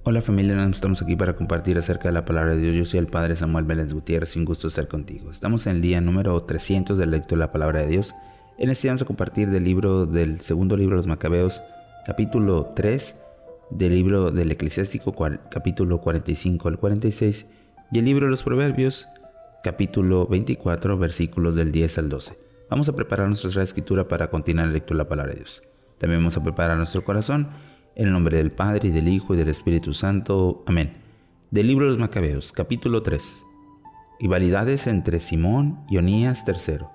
Hola familia, estamos aquí para compartir acerca de la palabra de Dios. Yo soy el Padre Samuel Vélez Gutiérrez, un gusto estar contigo. Estamos en el día número 300 del lectura de la palabra de Dios. En este día vamos a compartir del segundo libro de los Macabeos, capítulo 3, del libro del Eclesiástico, capítulo 45 al 46, y el libro de los Proverbios, capítulo 24, versículos del 10 al 12. Vamos a preparar nuestra escritura para continuar la lectura de la palabra de Dios. También vamos a preparar nuestro corazón. En el nombre del Padre, y del Hijo, y del Espíritu Santo. Amén. Del libro de los Macabeos, capítulo 3. Rivalidades entre Simón y Onías III.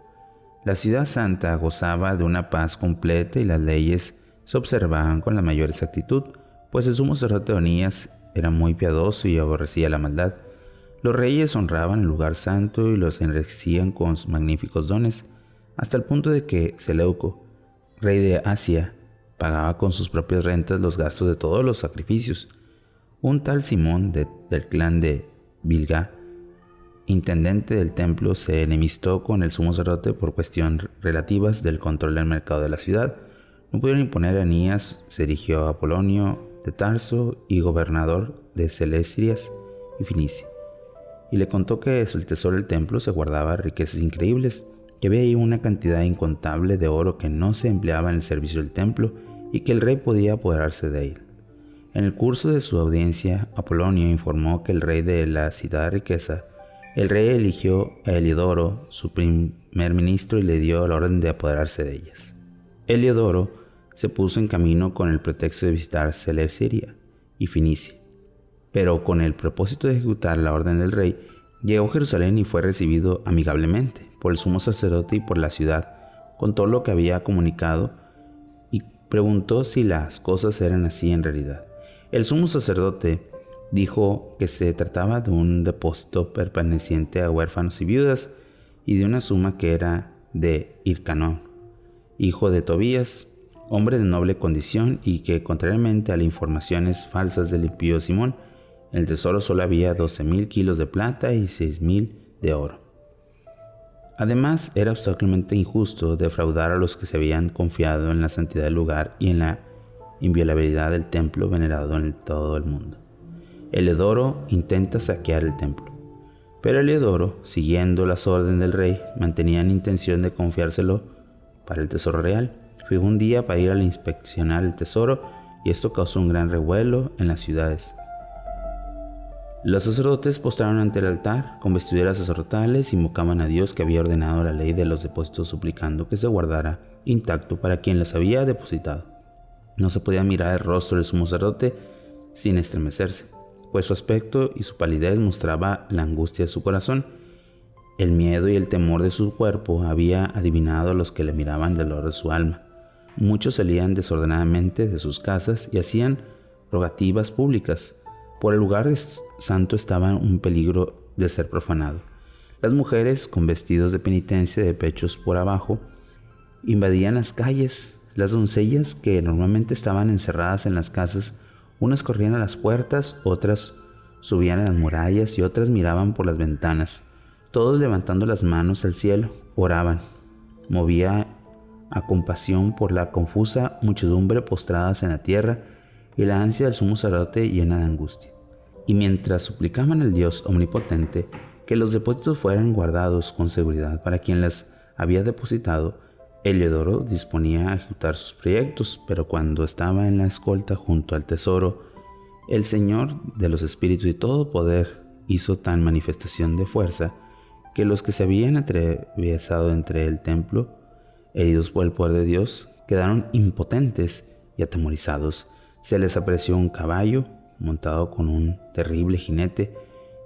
La ciudad santa gozaba de una paz completa y las leyes se observaban con la mayor exactitud, pues el sumo sacerdote Onías era muy piadoso y aborrecía la maldad. Los reyes honraban el lugar santo y los enriquecían con sus magníficos dones, hasta el punto de que Seleuco, rey de Asia, pagaba con sus propias rentas los gastos de todos los sacrificios. Un tal Simón del clan de Bilga, intendente del templo, se enemistó con el sumo sacerdote por cuestiones relativas del control del mercado de la ciudad. No pudieron imponer a Anías, se dirigió a Apolonio de Tarso y gobernador de Celestrias y Fenicia, y le contó que el tesoro del templo se guardaba riquezas increíbles, que había ahí una cantidad incontable de oro que no se empleaba en el servicio del templo y que el rey podía apoderarse de él. En el curso de su audiencia, Apolonio informó que el rey de la citada riqueza, el rey eligió a Heliodoro, su primer ministro, y le dio la orden de apoderarse de ellas. Heliodoro se puso en camino con el pretexto de visitar Celesyria y Fenicia, pero con el propósito de ejecutar la orden del rey, llegó a Jerusalén y fue recibido amigablemente por el sumo sacerdote y por la ciudad. Contó lo que había comunicado y preguntó si las cosas eran así en realidad. El sumo sacerdote dijo que se trataba de un depósito perteneciente a huérfanos y viudas y de una suma que era de Hircanón, hijo de Tobías, hombre de noble condición, y que, contrariamente a las informaciones falsas del impío Simón, en el tesoro solo había 12,000 kilos de plata y 6,000 de oro. Además, era absolutamente injusto defraudar a los que se habían confiado en la santidad del lugar y en la inviolabilidad del templo venerado en todo el mundo. Heliodoro intenta saquear el templo, pero Heliodoro, siguiendo las órdenes del rey, mantenía la intención de confiárselo para el tesoro real. Fijó un día para ir a inspeccionar el tesoro, y esto causó un gran revuelo en las ciudades. Los sacerdotes postraron ante el altar con vestiduras sacerdotales y invocaban a Dios, que había ordenado la ley de los depósitos, suplicando que se guardara intacto para quien las había depositado. No se podía mirar el rostro del sumo sacerdote sin estremecerse, pues su aspecto y su palidez mostraba la angustia de su corazón. El miedo y el temor de su cuerpo había adivinado a los que le miraban del dolor de su alma. Muchos salían desordenadamente de sus casas y hacían rogativas públicas. Por el lugar santo estaba en peligro de ser profanado. Las mujeres, con vestidos de penitencia de pechos por abajo, invadían las calles. Las doncellas, que normalmente estaban encerradas en las casas, unas corrían a las puertas, otras subían a las murallas y otras miraban por las ventanas. Todos, levantando las manos al cielo, oraban. Movía a compasión por la confusa muchedumbre postradas en la tierra, y la ansia del sumo sacerdote llena de angustia. Y mientras suplicaban al Dios omnipotente que los depósitos fueran guardados con seguridad para quien las había depositado, Heliodoro disponía a ejecutar sus proyectos. Pero cuando estaba en la escolta junto al tesoro, el Señor de los espíritus y todo poder hizo tan manifestación de fuerza que los que se habían atravesado entre el templo, heridos por el poder de Dios, quedaron impotentes y atemorizados. Se les apareció un caballo montado con un terrible jinete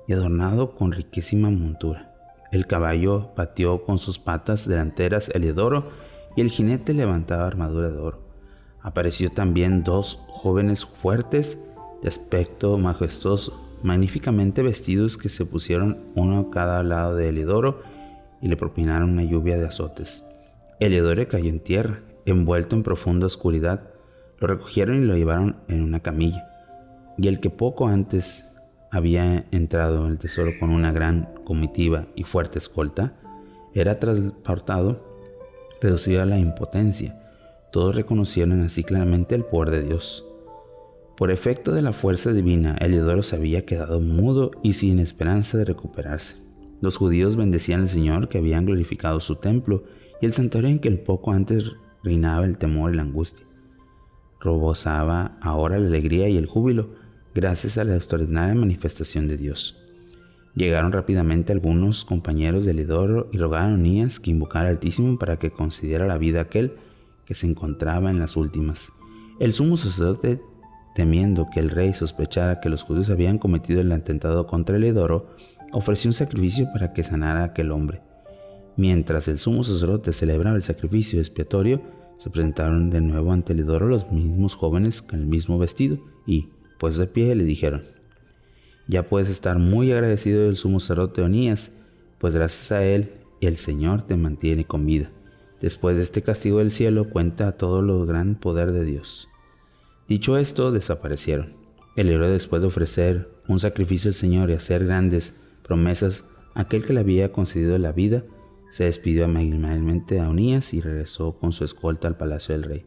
y adornado con riquísima montura. El caballo pateó con sus patas delanteras a Heliodoro, y el jinete levantaba armadura de oro. Apareció también 2 jóvenes fuertes, de aspecto majestuoso, magníficamente vestidos, que se pusieron uno a cada lado de Heliodoro y le propinaron una lluvia de azotes. Heliodoro cayó en tierra, envuelto en profunda oscuridad. Lo recogieron y lo llevaron en una camilla. Y el que poco antes había entrado en el tesoro con una gran comitiva y fuerte escolta, era transportado, reducido a la impotencia. Todos reconocieron así claramente el poder de Dios. Por efecto de la fuerza divina, Heliodoro se había quedado mudo y sin esperanza de recuperarse. Los judíos bendecían al Señor, que habían glorificado su templo y el santuario en que el poco antes reinaba el temor y la angustia. Rebosaba ahora la alegría y el júbilo, gracias a la extraordinaria manifestación de Dios. Llegaron rápidamente algunos compañeros de Heliodoro y rogaron a Onías que invocara al Altísimo para que concediera la vida a aquel que se encontraba en las últimas. El sumo sacerdote, temiendo que el rey sospechara que los judíos habían cometido el atentado contra Heliodoro, ofreció un sacrificio para que sanara a aquel hombre. Mientras el sumo sacerdote celebraba el sacrificio expiatorio, se presentaron de nuevo ante Heliodoro los mismos jóvenes con el mismo vestido y, pues de pie, le dijeron: ya puedes estar muy agradecido del sumo sacerdote Onías, pues gracias a él el Señor te mantiene con vida. Después de este castigo del cielo, cuenta todo lo gran poder de Dios. Dicho esto, desaparecieron. El héroe, después de ofrecer un sacrificio al Señor y hacer grandes promesas a aquel que le había concedido la vida, se despidió amablemente a Onías y regresó con su escolta al palacio del rey.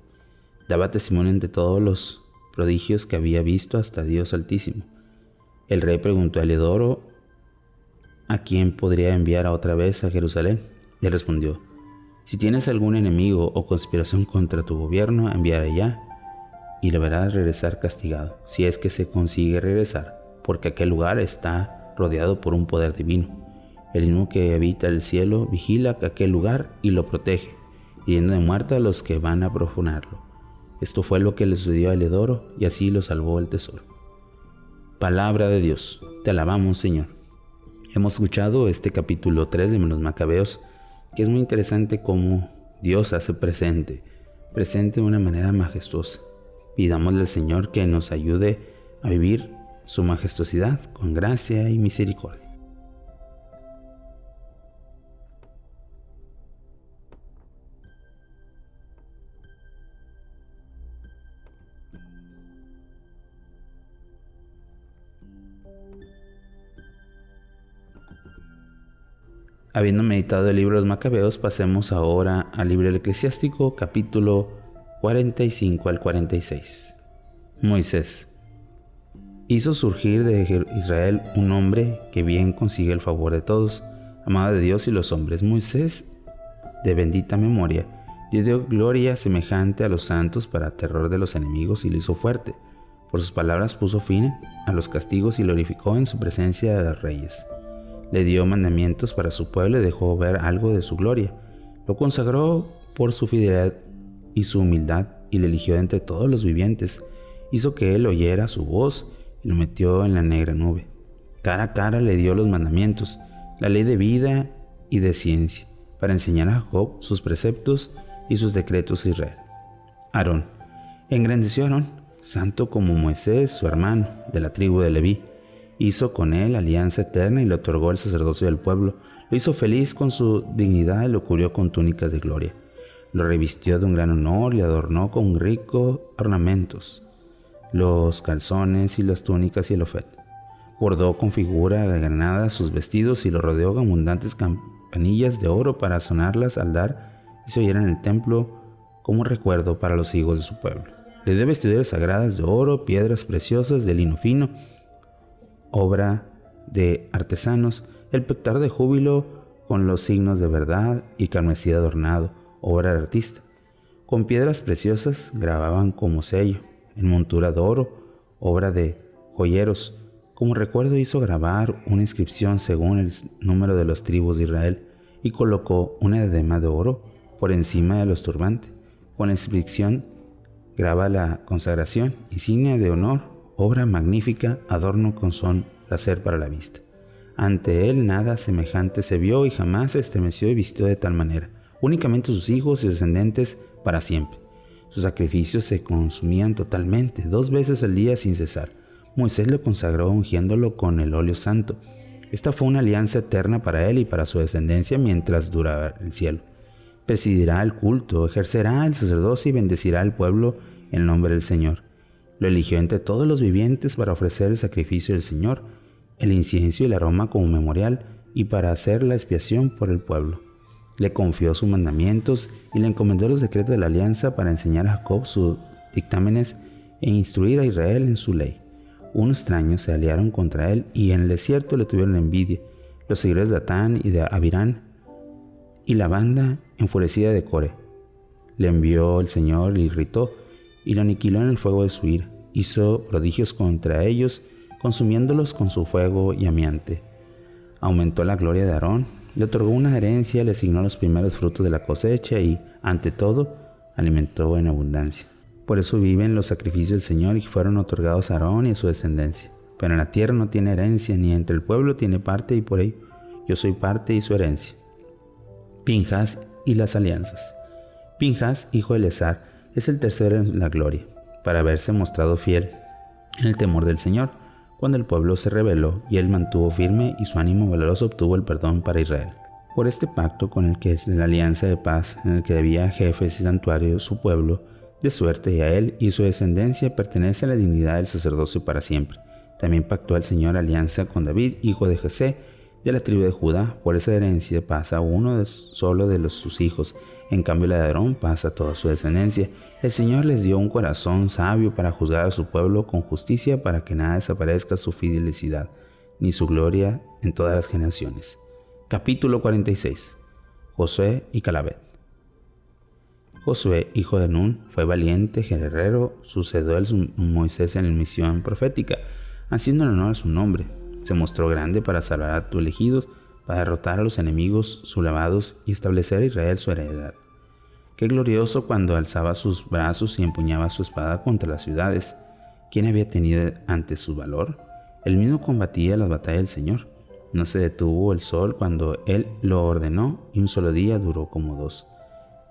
Daba testimonio de todos los prodigios que había visto hasta Dios Altísimo. El rey preguntó a Heliodoro a quién podría enviar otra vez a Jerusalén. Le respondió: si tienes algún enemigo o conspiración contra tu gobierno, enviaré allá y le verás regresar castigado, si es que se consigue regresar, porque aquel lugar está rodeado por un poder divino. El mismo que habita el cielo vigila aquel lugar y lo protege, hiriendo de muerte a los que van a profanarlo. Esto fue lo que le sucedió a Heliodoro y así lo salvó el tesoro. Palabra de Dios. Te alabamos, Señor. Hemos escuchado este capítulo 3 de los Macabeos, que es muy interesante cómo Dios hace presente de una manera majestuosa. Pidámosle al Señor que nos ayude a vivir su majestuosidad con gracia y misericordia. Habiendo meditado el libro de los Macabeos, pasemos ahora al libro del Eclesiástico, capítulo 45 al 46. Moisés. Hizo surgir de Israel un hombre que bien consigue el favor de todos, amado de Dios y los hombres. Moisés, de bendita memoria, dio gloria semejante a los santos para terror de los enemigos y lo hizo fuerte. Por sus palabras puso fin a los castigos y glorificó en su presencia a los reyes. Le dio mandamientos para su pueblo y dejó ver algo de su gloria. Lo consagró por su fidelidad y su humildad y le eligió entre todos los vivientes. Hizo que él oyera su voz y lo metió en la negra nube. Cara a cara le dio los mandamientos, la ley de vida y de ciencia, para enseñar a Jacob sus preceptos y sus decretos a Israel. Aarón. Engrandeció a Aarón, santo como Moisés, su hermano, de la tribu de Leví. Hizo con él alianza eterna y le otorgó el sacerdocio del pueblo. Lo hizo feliz con su dignidad y lo cubrió con túnicas de gloria. Lo revistió de un gran honor y adornó con ricos ornamentos, los calzones y las túnicas y el ofet. Bordó con figura de granada sus vestidos y lo rodeó con abundantes campanillas de oro para sonarlas al dar y se oyeran en el templo como recuerdo para los hijos de su pueblo. Le dio vestiduras sagradas de oro, piedras preciosas de lino fino, obra de artesanos, el pectoral de júbilo con los signos de verdad y carmesí adornado, obra de artista. Con piedras preciosas grababan como sello, en montura de oro, obra de joyeros. Como recuerdo hizo grabar una inscripción según el número de las tribus de Israel y colocó una diadema de oro por encima de los turbantes. Con la inscripción graba la consagración, insignia de honor, obra magnífica, adorno con son placer para la vista. Ante él nada semejante se vio y jamás se estremeció y vistió de tal manera. Únicamente sus hijos y descendientes para siempre. Sus sacrificios se consumían totalmente, 2 veces al día sin cesar. Moisés lo consagró ungiéndolo con el óleo santo. Esta fue una alianza eterna para él y para su descendencia mientras durara el cielo. Presidirá el culto, ejercerá el sacerdocio y bendecirá al pueblo en nombre del Señor. Lo eligió entre todos los vivientes para ofrecer el sacrificio del Señor, el incienso y el aroma como memorial y para hacer la expiación por el pueblo. Le confió sus mandamientos y le encomendó los decretos de la alianza para enseñar a Jacob sus dictámenes e instruir a Israel en su ley. Unos extraños se aliaron contra él y en el desierto le tuvieron envidia, los seguidores de Datán y de Abirán y la banda enfurecida de Core. Le envió el Señor, le irritó y lo aniquiló en el fuego de su ira. Hizo prodigios contra ellos, consumiéndolos con su fuego llameante. Aumentó la gloria de Aarón, le otorgó una herencia, le asignó los primeros frutos de la cosecha y, ante todo, alimentó en abundancia. Por eso viven los sacrificios del Señor y fueron otorgados a Aarón y a su descendencia. Pero en la tierra no tiene herencia, ni entre el pueblo tiene parte, y por ello yo soy parte y su herencia. Pinjas y las alianzas. Pinjas, hijo de Eleazar, es el tercero en la gloria, para haberse mostrado fiel en el temor del Señor, cuando el pueblo se rebeló y él mantuvo firme y su ánimo valeroso obtuvo el perdón para Israel. Por este pacto con el que es la alianza de paz, en el que debía jefes y santuarios su pueblo, de suerte y a él y su descendencia pertenece la dignidad del sacerdocio para siempre. También pactó el Señor alianza con David, hijo de Jesé, de la tribu de Judá. Por esa herencia pasa uno solo de sus hijos, en cambio la de Aarón pasa toda su descendencia. El Señor les dio un corazón sabio para juzgar a su pueblo con justicia, para que nada desaparezca su fidelidad, ni su gloria en todas las generaciones. Capítulo 46. Josué y Caleb. Josué, hijo de Nun, fue valiente guerrero, sucedió a Moisés en la misión profética, haciendo honor a su nombre. Se mostró grande para salvar a tus elegidos, para derrotar a los enemigos sublevados y establecer a Israel su heredad. Qué glorioso cuando alzaba sus brazos y empuñaba su espada contra las ciudades. ¿Quién había tenido antes su valor? Él mismo combatía las batallas del Señor. No se detuvo el sol cuando él lo ordenó, y un solo día duró como dos.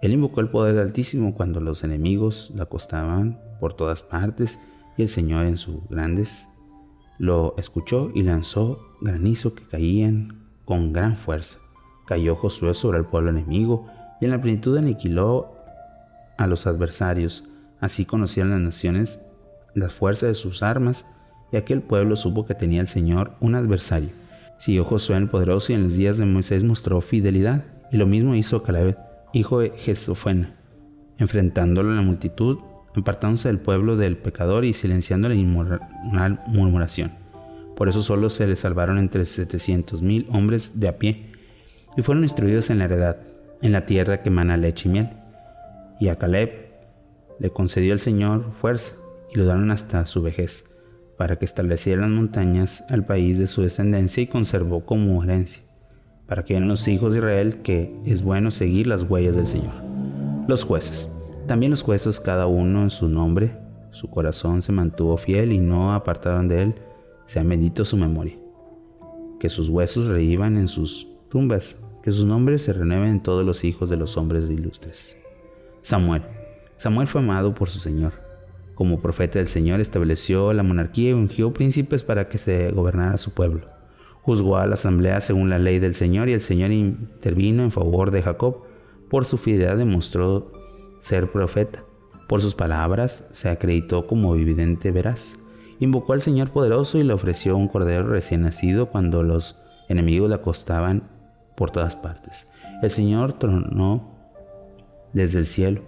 Él invocó el poder del Altísimo cuando los enemigos la acostaban por todas partes, y el Señor en sus grandes lo escuchó y lanzó granizo que caían con gran fuerza. Cayó Josué sobre el pueblo enemigo y en la plenitud aniquiló a los adversarios. Así conocieron las naciones la fuerza de sus armas, y aquel pueblo supo que tenía el Señor un adversario. Siguió Josué el poderoso y en los días de Moisés mostró fidelidad, y lo mismo hizo Caleb, hijo de Jesofén, enfrentándolo en la multitud, apartándose del pueblo del pecador y silenciando la inmoral murmuración. Por eso solo se le salvaron entre 700,000 hombres de a pie, y fueron instruidos en la heredad, en la tierra que mana leche y miel. Y a Caleb le concedió el Señor fuerza, y lo daron hasta su vejez, para que estableciera en las montañas al país de su descendencia, y conservó como herencia, para que vean los hijos de Israel que es bueno seguir las huellas del Señor. Los jueces. También los jueces, cada uno en su nombre, su corazón se mantuvo fiel y no apartaron de él, sea bendito su memoria. Que sus huesos revivan en sus tumbas, que sus nombres se renueven en todos los hijos de los hombres ilustres. Samuel. Samuel fue amado por su Señor. Como profeta del Señor estableció la monarquía y ungió príncipes para que se gobernara su pueblo. Juzgó a la asamblea según la ley del Señor, y el Señor intervino en favor de Jacob. Por su fidelidad demostró ser profeta. Por sus palabras se acreditó como vidente veraz. Invocó al Señor poderoso y le ofreció un cordero recién nacido cuando los enemigos le acostaban por todas partes. El Señor tronó desde el cielo.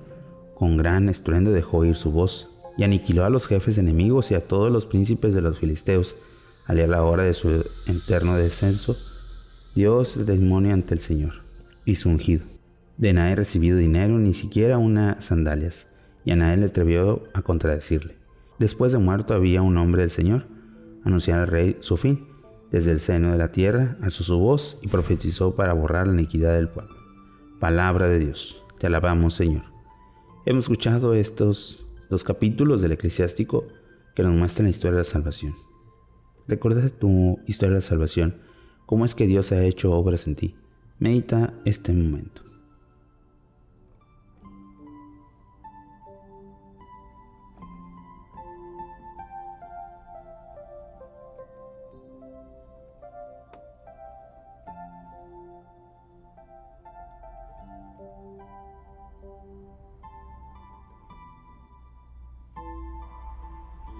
Con gran estruendo dejó oír su voz y aniquiló a los jefes enemigos y a todos los príncipes de los filisteos. Al ir la hora de su eterno descenso, dio testimonio ante el Señor y su ungido. De nadie recibido dinero, ni siquiera unas sandalias, y a nadie le atrevió a contradecirle. Después de muerto había un hombre del Señor, anunciaba al rey su fin. Desde el seno de la tierra alzó su voz y profetizó para borrar la iniquidad del pueblo. Palabra de Dios. Te alabamos, Señor. Hemos escuchado estos 2 capítulos del Eclesiástico que nos muestran la historia de la salvación. Recuerda tu historia de la salvación, cómo es que Dios ha hecho obras en ti. Medita este momento.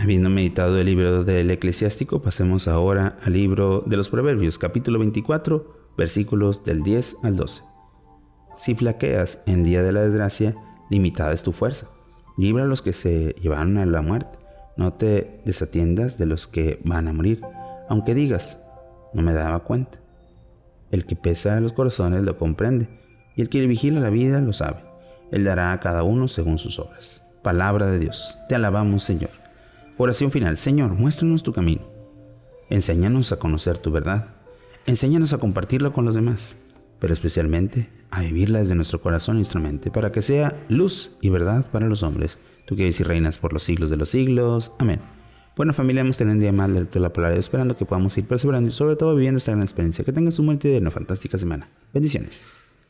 Habiendo meditado el libro del Eclesiástico, pasemos ahora al libro de los Proverbios, capítulo 24, versículos del 10 al 12. Si flaqueas en el día de la desgracia, limitada es tu fuerza. Libra a los que se llevaron a la muerte, No te desatiendas de los que van a morir, aunque digas, no me daba cuenta. El que pesa los corazones lo comprende, y el que vigila la vida lo sabe. Él dará a cada uno según sus obras. Palabra de Dios. Te alabamos, Señor. Oración final. Señor, muéstranos tu camino. Enséñanos a conocer tu verdad. Enséñanos a compartirlo con los demás, pero especialmente a vivirla desde nuestro corazón y nuestra mente, para que sea luz y verdad para los hombres. Tú que vives y reinas por los siglos de los siglos. Amén. Bueno, familia, hemos tenido un día más de lectura de la palabra, esperando que podamos ir perseverando y sobre todo viviendo esta gran experiencia. Que tengas un buen día y una fantástica semana. Bendiciones.